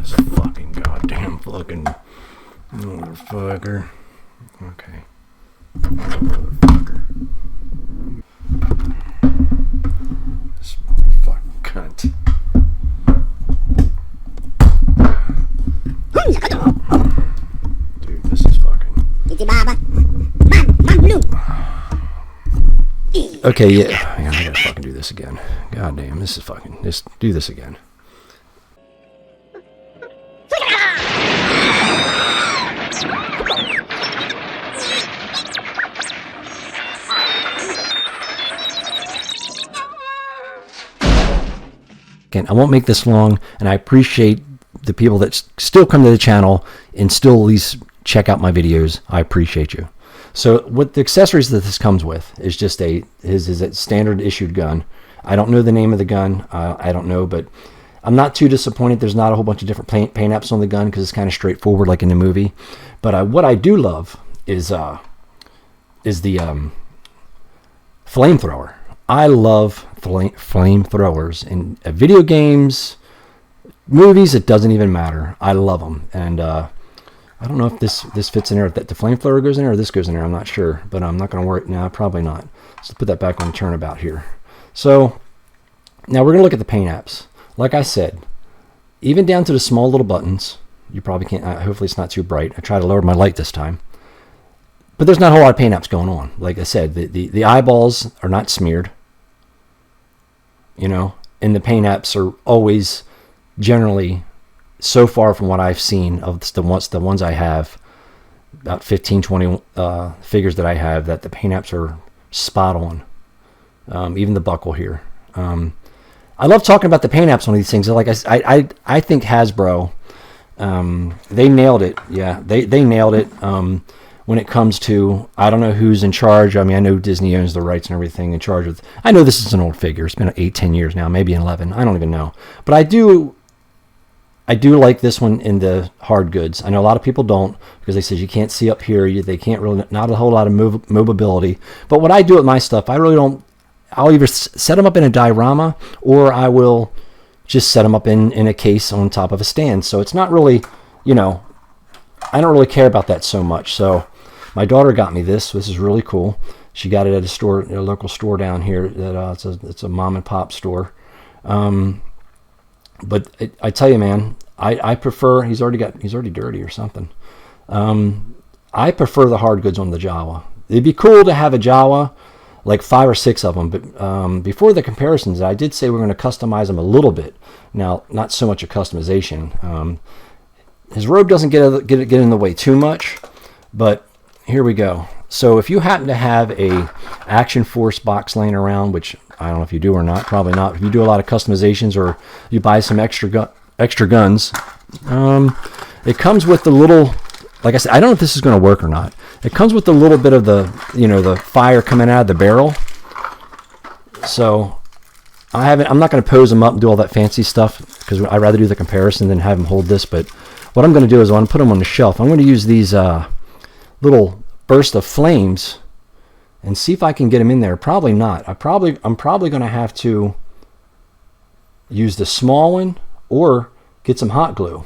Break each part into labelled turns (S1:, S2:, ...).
S1: This fucking goddamn fucking motherfucker. Okay. Motherfucker. This motherfucking cunt. Dude, this is fucking... Okay, yeah. Man, I gotta fucking do this again. God damn, this is fucking... Just do this again. Again, I won't make this long, and I appreciate the people that still come to the channel and still at least check out my videos. I appreciate you. So what the accessories that this comes with is just his standard issued gun. I don't know the name of the gun. I don't know, but I'm not too disappointed. There's not a whole bunch of different paint apps on the gun because it's kind of straightforward like in the movie. But what I do love is the flamethrower. I love flamethrowers in video games, movies. It doesn't even matter. I love them, and I don't know if this fits in there. If the flamethrower goes in there or this goes in there, I'm not sure. But I'm not going to worry. No, probably not. Let's put that back on the turnabout here. So now we're going to look at the paint apps. Like I said, even down to the small little buttons. You probably can't. Hopefully it's not too bright. I tried to lower my light this time. But there's not a whole lot of paint apps going on. Like I said, the eyeballs are not smeared. You know, and the paint apps are always generally, so far from what I've seen of the ones I have, about 15, 20 figures that I have, that the paint apps are spot on. Even the buckle here. I love talking about the paint apps on these things. Like I think Hasbro, they nailed it. Yeah, they nailed it. When it comes to, I don't know who's in charge. I mean, I know Disney owns the rights and everything in charge of. I know this is an old figure. It's been 8, 10 years now, maybe 11. I don't even know. But I do like this one in the hard goods. I know a lot of people don't because they say you can't see up here. They can't really, not a whole lot of movability. But what I do with my stuff, I really don't. I'll either set them up in a diorama or I will just set them up in a case on top of a stand. So it's not really, you know, I don't really care about that so much. So my daughter got me this. This is really cool. She got it at a local store down here. That it's a mom and pop store. But I tell you, man, I prefer. He's already dirty or something. I prefer the hard goods on the Jawa. It'd be cool to have a Jawa, like 5 or 6 of them. But before the comparisons, I did say we're going to customize them a little bit. Now, not so much a customization. His robe doesn't get in the way too much, but here we go. So if you happen to have a Action Force box laying around, which I don't know if you do or not, probably not. If you do a lot of customizations or you buy some extra guns, it comes with the little, like I said, I don't know if this is going to work or not. It comes with a little bit of the, you know, the fire coming out of the barrel. So I'm not going to pose them up and do all that fancy stuff because I'd rather do the comparison than have them hold this. But what I'm going to do is I'm going to put them on the shelf. I'm going to use these little bursts of flames and see if I can get them in there. Probably not. I'm probably going to have to use the small one or get some hot glue.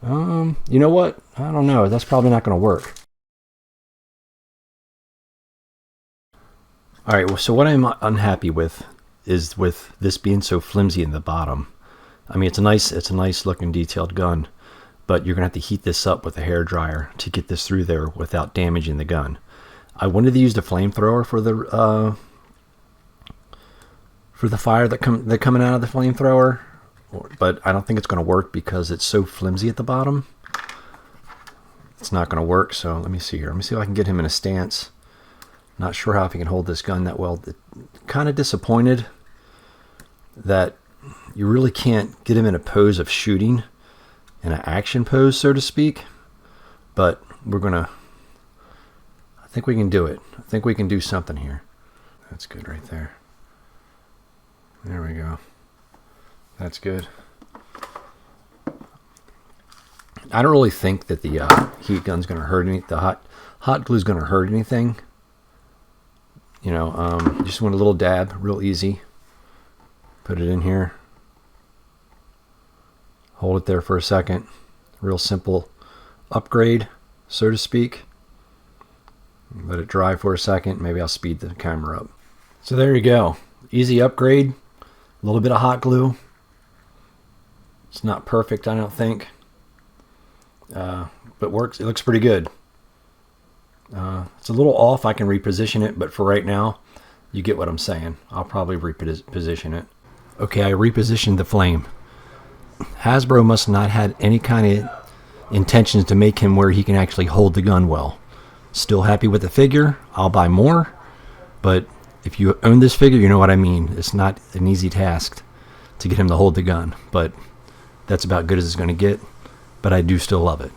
S1: You know what? I don't know. That's probably not going to work. All right. Well, so what I'm unhappy with is with this being so flimsy in the bottom. I mean, it's a nice looking detailed gun, but you're gonna have to heat this up with a hair dryer to get this through there without damaging the gun. I wanted to use the flamethrower for the fire that coming out of the flamethrower, but I don't think it's gonna work because it's so flimsy at the bottom. It's not gonna work. So let me see here. Let me see if I can get him in a stance. Not sure how I can hold this gun that well. Kind of disappointed that you really can't get him in a pose of shooting, in an action pose, so to speak. But I think we can do it. I think we can do something here. That's good right there. There we go. That's good. I don't really think that the heat gun's going to hurt anything. The hot glue's going to hurt anything. You know, just want a little dab, real easy. Put it in here. Hold it there for a second. Real simple upgrade, so to speak. Let it dry for a second. Maybe I'll speed the camera up. So there you go. Easy upgrade. A little bit of hot glue. It's not perfect, I don't think. But works. It looks pretty good. It's a little off. I can reposition it, but for right now, you get what I'm saying. I'll probably reposition it. Okay, I repositioned the flame. Hasbro must not had any kind of intentions to make him where he can actually hold the gun well. Still happy with the figure. I'll buy more. But if you own this figure, you know what I mean. It's not an easy task to get him to hold the gun. But that's about good as it's going to get. But I do still love it.